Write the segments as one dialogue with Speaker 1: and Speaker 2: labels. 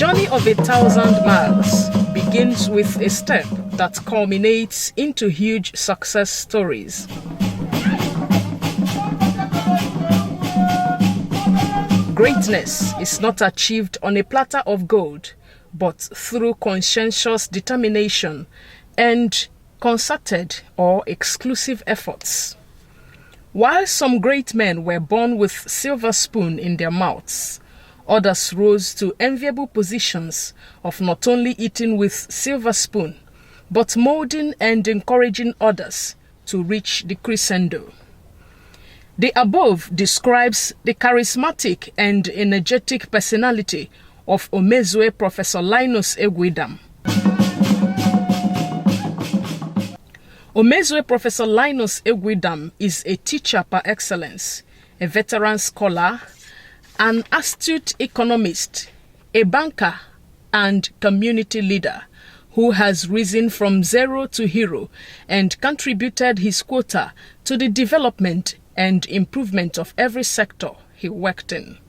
Speaker 1: journey of 1,000 miles begins with a step that culminates into huge success stories. Greatness is not achieved on a platter of gold, but through conscientious determination and concerted or exclusive efforts. While some great men were born with silver spoon in their mouths, others rose to enviable positions of not only eating with silver spoon, but molding and encouraging others to reach the crescendo. The above describes the charismatic and energetic personality of Omezue Professor Linus Egwu. Omezue Professor Linus Egwu is a teacher par excellence, a veteran scholar, an astute economist, a banker, and community leader who has risen from zero to hero and contributed his quota to the development and improvement of every sector he worked in.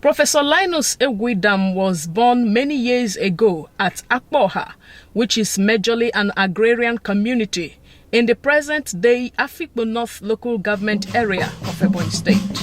Speaker 1: Professor Linus Egwu was born many years ago at Akpoha, which is majorly an agrarian community in the present-day Afikpo North local government area of Ebonyi State.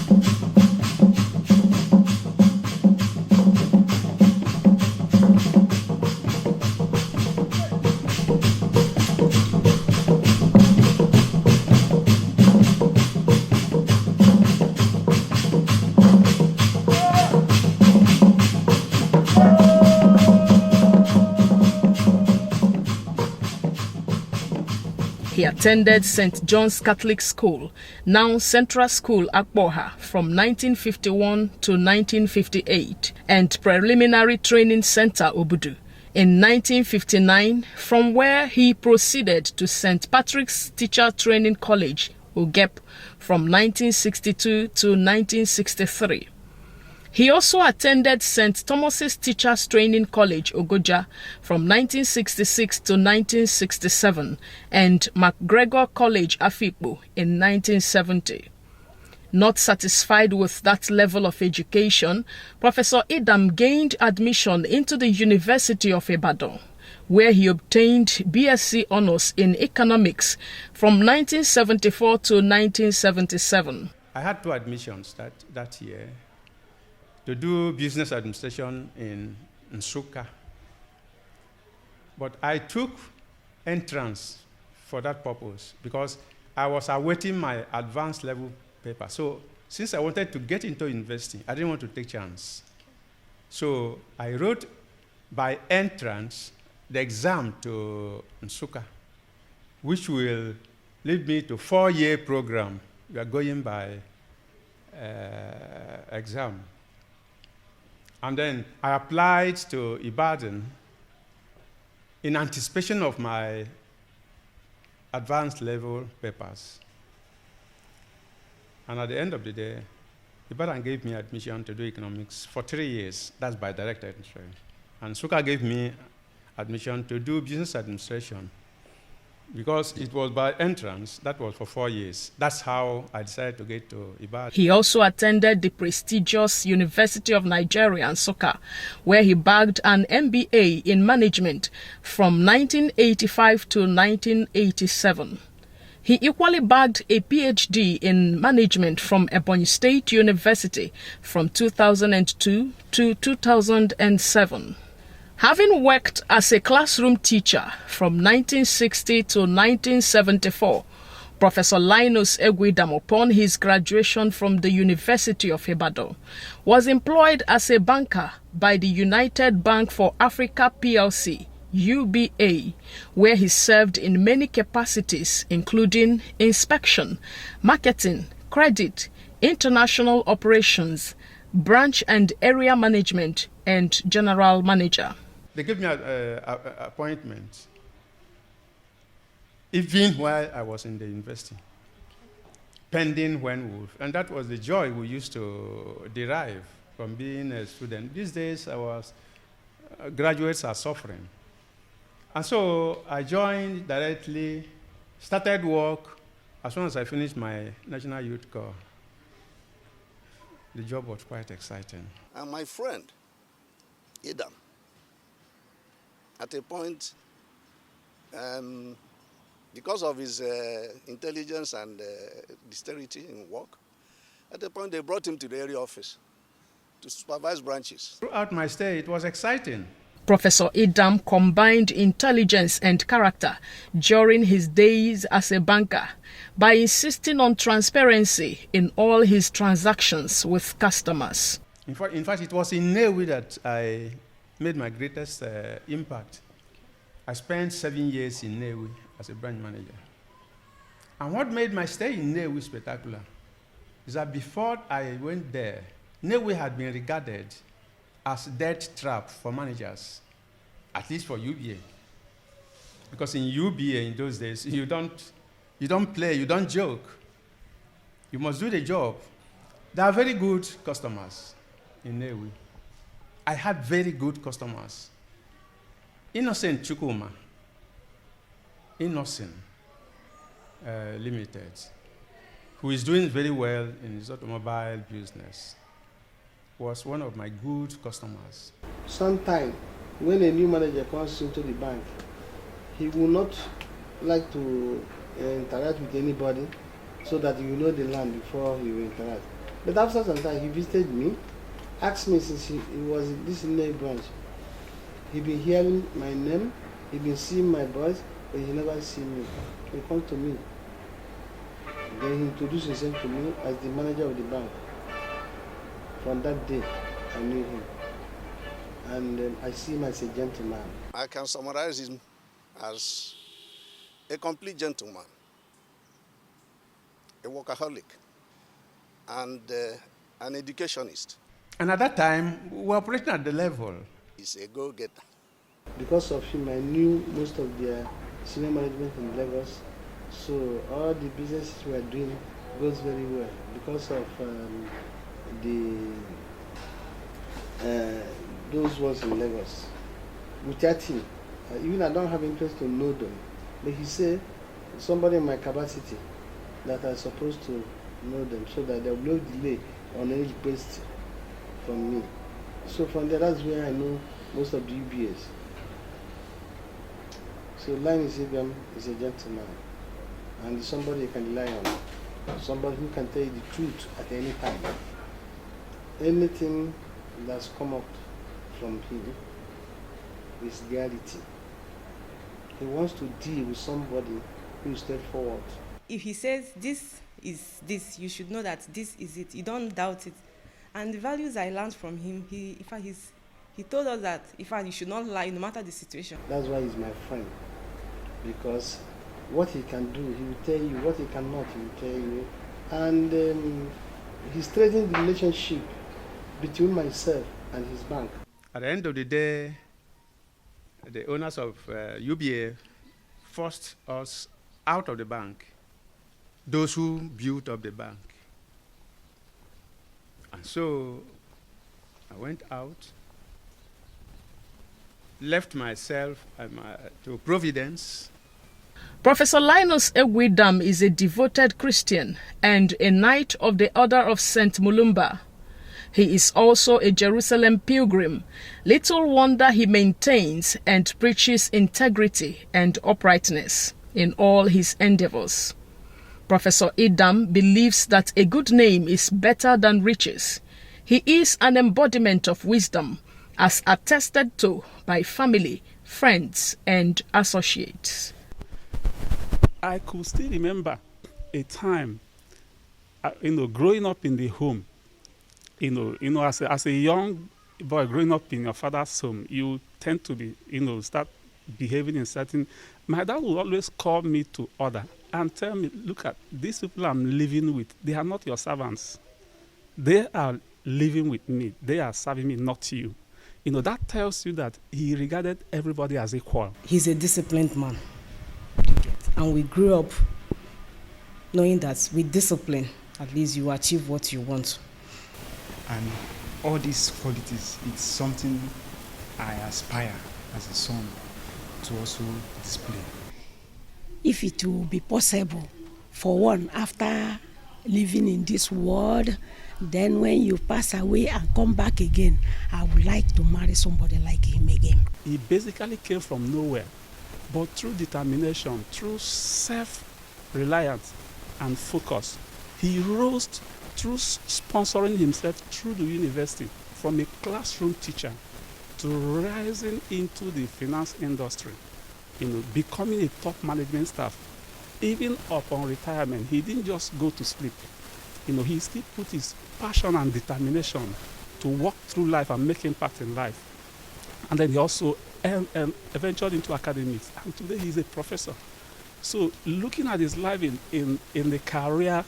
Speaker 1: He attended St. John's Catholic School, now Central School Akpoha, from 1951 to 1958, and Preliminary Training Center Obudu in 1959, from where he proceeded to St. Patrick's Teacher Training College, Ogep, from 1962 to 1963. He also attended St. Thomas's Teachers Training College, Ogoja, from 1966 to 1967, and MacGregor College, Afikpo, in 1970. Not satisfied with that level of education, Professor Idam gained admission into the University of Ibadan, where he obtained BSc Honours in Economics from 1974 to 1977.
Speaker 2: I had 2 admissions that year to do business administration in Nsukka. But I took entrance for that purpose because I was awaiting my advanced level paper. So since I wanted to get into university, I didn't want to take chance. So I wrote by entrance the exam to Nsukka, which will lead me to 4-year program. We are going by exam. And then I applied to Ibadan in anticipation of my advanced level papers. And at the end of the day, Ibadan gave me admission to do economics for 3 years. That's by direct entry. And Nsukka gave me admission to do business administration. Because it was by entrance, that was for 4 years. That's how I decided to get to Ibadan.
Speaker 1: He also attended the prestigious University of Nigeria, Nsukka, where he bagged an MBA in management from 1985 to 1987. He equally bagged a PhD in management from Ebonyi State University from 2002 to 2007. Having worked as a classroom teacher from 1960 to 1974, Professor Linus Egwu, upon his graduation from the University of Ibadan, was employed as a banker by the United Bank for Africa plc, UBA, where he served in many capacities including inspection, marketing, credit, international operations, branch and area management, and general manager.
Speaker 2: They gave me an appointment even while I was in the university, pending when Wolf. And that was the joy we used to derive from being a student. These days, graduates are suffering. And so I joined directly, started work as soon as I finished my National Youth Corps. The job was quite exciting.
Speaker 3: And my friend, Idam. At a point, because of his intelligence and dexterity in work, at a point they brought him to the area office to supervise branches.
Speaker 2: Throughout my stay, it was exciting.
Speaker 1: Professor Idam combined intelligence and character during his days as a banker by insisting on transparency in all his transactions with customers.
Speaker 2: In fact, it was in Nnewi that I made my greatest impact. I spent 7 years in Nnewi as a branch manager. And what made my stay in Nnewi spectacular is that before I went there, Nnewi had been regarded as death trap for managers, at least for UBA. Because in UBA in those days, you don't play, you don't joke. You must do the job. There are very good customers in Nnewi. I had very good customers. Innocent Chukuma, Innocent Limited, who is doing very well in his automobile business, was one of my good customers.
Speaker 4: Sometimes, when a new manager comes into the bank, he will not like to interact with anybody so that you know the land before he will interact. But after some time, he visited me, asked me since he was in this new branch. He been hearing my name, he been seeing my voice, but he never seen me. He come to me. Then he introduced himself to me as the manager of the bank. From that day, I knew him. And I see him as a gentleman.
Speaker 3: I can summarize him as a complete gentleman, a workaholic, and an educationist.
Speaker 2: And at that time, we were operating at the level.
Speaker 3: He's a go-getter.
Speaker 4: Because of him, I knew most of their senior management in Lagos. So all the businesses we are doing goes very well because of those ones in Lagos. Without him, even I don't have interest to know them. But he said, somebody in my capacity that I'm supposed to know them so that there will no delay on any request from me. So from there, that's where I know most of the UBAs. So Linus is a gentleman and somebody you can rely on. Somebody who can tell you the truth at any time. Anything that's come up from him is reality. He wants to deal with somebody who is straightforward.
Speaker 5: If he says this is this, you should know that this is it. You don't doubt it. And the values I learned from him, he told us that you should not lie no matter the situation.
Speaker 4: That's why he's my friend. Because what he can do, he will tell you. What he cannot, he will tell you. And he's strengthening the relationship between myself and his bank.
Speaker 2: At the end of the day, the owners of UBA forced us out of the bank, those who built up the bank. And so I went out, left myself to Providence.
Speaker 1: Professor Linus Egwu is a devoted Christian and a Knight of the Order of St. Mulumba. He is also a Jerusalem pilgrim. Little wonder he maintains and preaches integrity and uprightness in all his endeavors. Professor Idam believes that a good name is better than riches. He is an embodiment of wisdom, as attested to by family, friends, and associates.
Speaker 6: I could still remember a time, growing up in the home. As a young boy growing up in your father's home, you tend to be, start behaving in certain. My dad would always call me to order and tell me, look at these people I'm living with. They are not your servants. They are living with me. They are serving me, not you. That tells you that he regarded everybody as equal.
Speaker 5: He's a disciplined man. And we grew up knowing that with discipline, at least you achieve what you want.
Speaker 7: And all these qualities, it's something I aspire as a son to also display.
Speaker 8: If it will be possible for one, after living in this world. Then when you pass away and come back again, I would like to marry somebody like him again.
Speaker 6: He basically came from nowhere, but through determination, through self-reliance and focus, he rose through sponsoring himself through the university from a classroom teacher to rising into the finance industry, becoming a top management staff. Even upon retirement, he didn't just go to sleep. He still put his passion and determination to walk through life and make impact in life. And then he also ventured into academics, and today he's a professor. So looking at his life in the career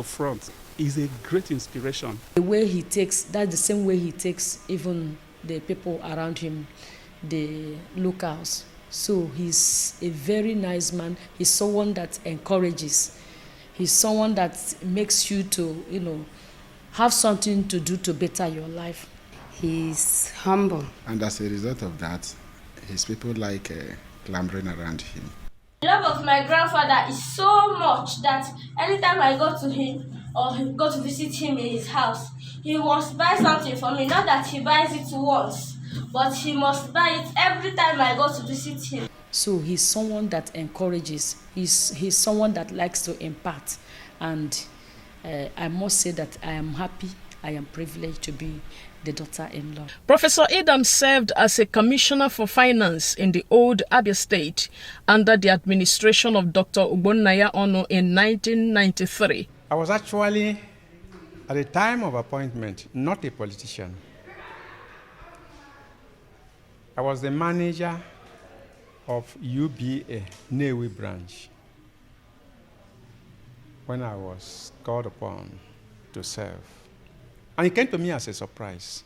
Speaker 6: front is a great inspiration.
Speaker 9: The way he takes, that's the same way he takes even the people around him, the locals. So he's a very nice man. He's someone that encourages. He's someone that makes you to, have something to do to better your life.
Speaker 10: He's humble.
Speaker 11: And as a result of that, his people like clambering around him.
Speaker 12: The love of my grandfather is so much that anytime I go to him or go to visit him in his house, he must buy something for me. Not that he buys it once, but he must buy it every time I go to visit him.
Speaker 9: So he's someone that encourages. He's someone that likes to impart. And I must say that I am happy, I am privileged to be the daughter-in-law.
Speaker 1: Professor Idam served as a commissioner for finance in the old Abia State under the administration of Dr. Ogbonnaya Ono in 1993.
Speaker 2: I was actually, at the time of appointment, not a politician. I was the manager of UBA, Newi branch, when I was called upon to serve. And it came to me as a surprise.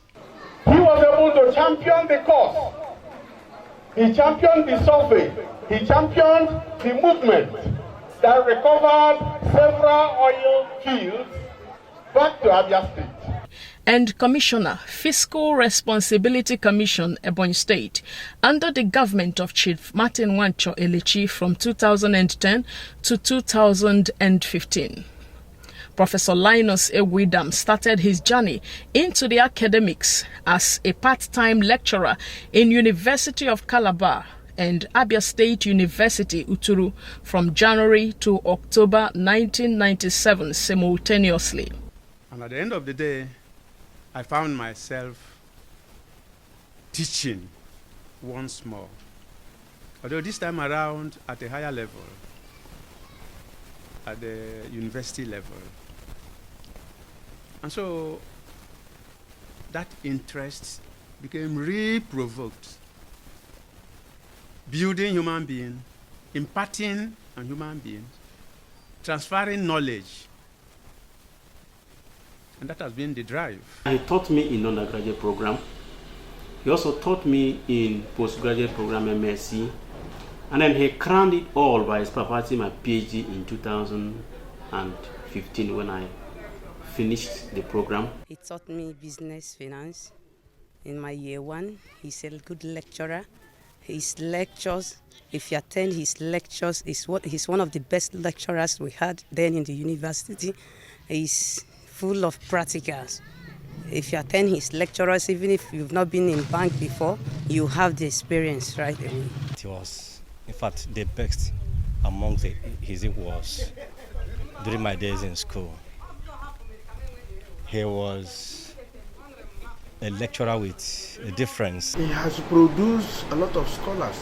Speaker 13: He was able to champion the cause. He championed the survey. He championed the movement that recovered several oil fields back to Abia State.
Speaker 1: And Commissioner, Fiscal Responsibility Commission, Ebonyi State, under the government of Chief Martin Wancho Elechi from 2010 to 2015. Professor Linus Egwu Idam started his journey into the academics as a part-time lecturer in University of Calabar and Abia State University, Uturu, from January to October 1997 simultaneously.
Speaker 2: And at the end of the day, I found myself teaching once more, although this time around at a higher level, at the university level. And so that interest became reprovoked. Building human beings, imparting on human beings, transferring knowledge. And that has been the drive.
Speaker 14: He taught me in undergraduate program. He also taught me in postgraduate program MSc. And then he crowned it all by supervising my PhD in 2015 when I finished the program.
Speaker 10: He taught me business finance in my year one. He's a good lecturer. His lectures, if you attend his lectures, he's one of the best lecturers we had then in the university. He's full of practicals. If you attend his lectures, even if you've not been in bank before, you have the experience right away.
Speaker 15: It was, in fact, the best among his equals during my days in school. He was a lecturer with a difference.
Speaker 4: He has produced a lot of scholars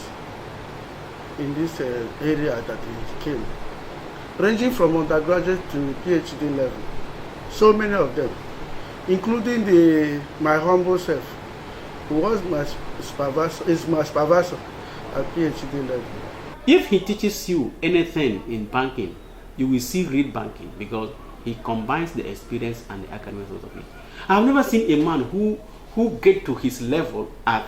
Speaker 4: in this area that he came, ranging from undergraduate to PhD level. So many of them, including my humble self, who was my supervisor at PhD level.
Speaker 14: If he teaches you anything in banking, you will see real banking because he combines the experience and the academic sort of it. I've never seen a man who get to his level at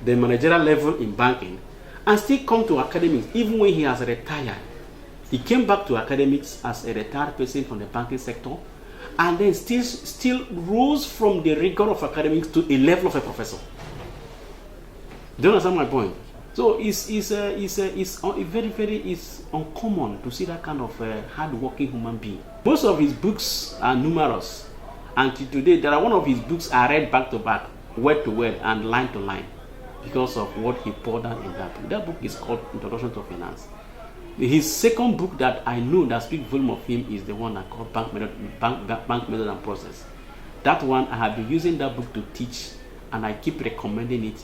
Speaker 14: the managerial level in banking and still come to academics even when he has retired. He came back to academics as a retired person from the banking sector and then still rose from the rigor of academics to a level of a professor. Do you understand my point? So it's uncommon to see that kind of hard-working human being. Most of his books are numerous, and today there are one of his books I read back to back, word to word and line to line, because of what he poured down in that book. That book is called Introduction to Finance. His second book that I know that speaks volume of him is the one I call Bank Method and Process. That one, I have been using that book to teach, and I keep recommending it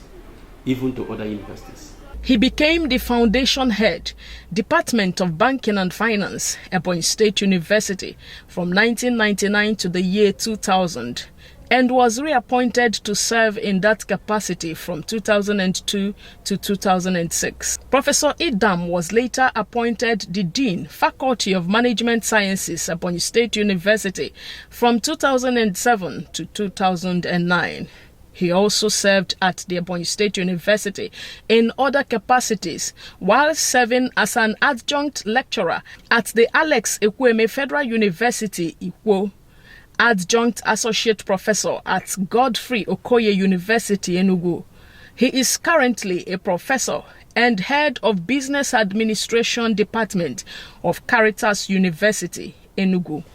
Speaker 14: even to other universities.
Speaker 1: He became the foundation head, Department of Banking and Finance, Ebonyi State University, from 1999 to the year 2000, and was reappointed to serve in that capacity from 2002 to 2006. Professor Idam was later appointed the Dean, Faculty of Management Sciences, Ebonyi State University, from 2007 to 2009. He also served at the Ebonyi State University in other capacities, while serving as an adjunct lecturer at the Alex Ekwueme Federal University, Ikwo, adjunct associate professor at Godfrey Okoye University, Enugu. He is currently a professor and head of Business Administration Department of Caritas University, Enugu.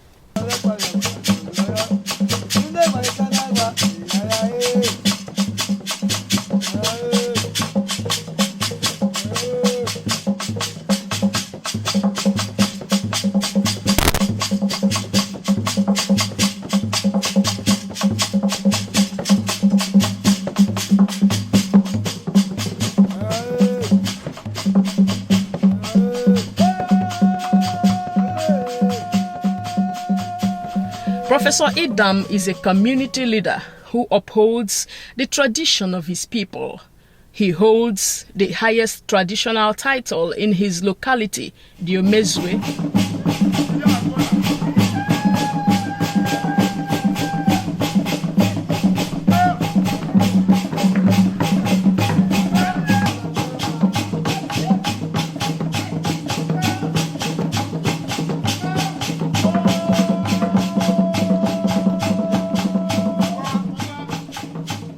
Speaker 1: Professor Idam is a community leader who upholds the tradition of his people. He holds the highest traditional title in his locality, Diomezwe.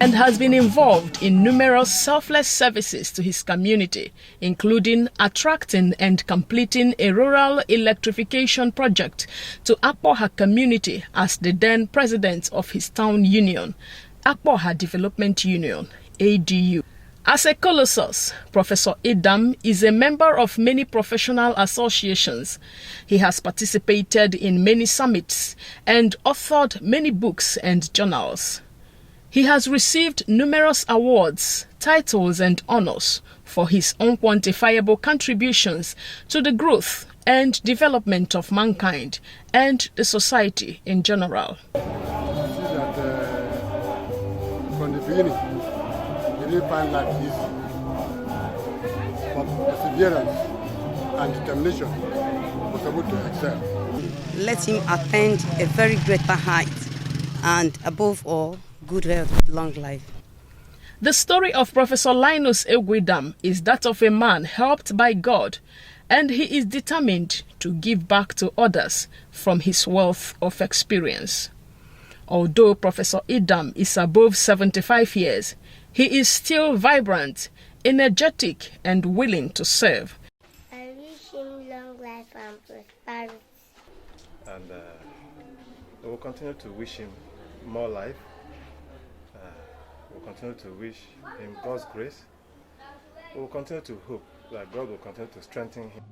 Speaker 1: And has been involved in numerous selfless services to his community, including attracting and completing a rural electrification project to Akpoha community as the then president of his town union, Akpoha Development Union, ADU. As a colossus, Professor Idam is a member of many professional associations. He has participated in many summits and authored many books and journals. He has received numerous awards, titles, and honors for his unquantifiable contributions to the growth and development of mankind and the society in general.
Speaker 16: I see that from the beginning, you didn't find life easy, but perseverance and determination was able to excel.
Speaker 10: Let him attain a very greater height, and above all, good health, long life.
Speaker 1: The story of Professor Linus Egwu is that of a man helped by God, and he is determined to give back to others from his wealth of experience. Although Professor Idam is above 75 years, he is still vibrant, energetic, and willing to serve.
Speaker 17: I wish him long life and prosperity.
Speaker 18: And we will continue to wish him more life. We'll continue to wish him God's grace. We'll continue to hope that God will continue to strengthen him.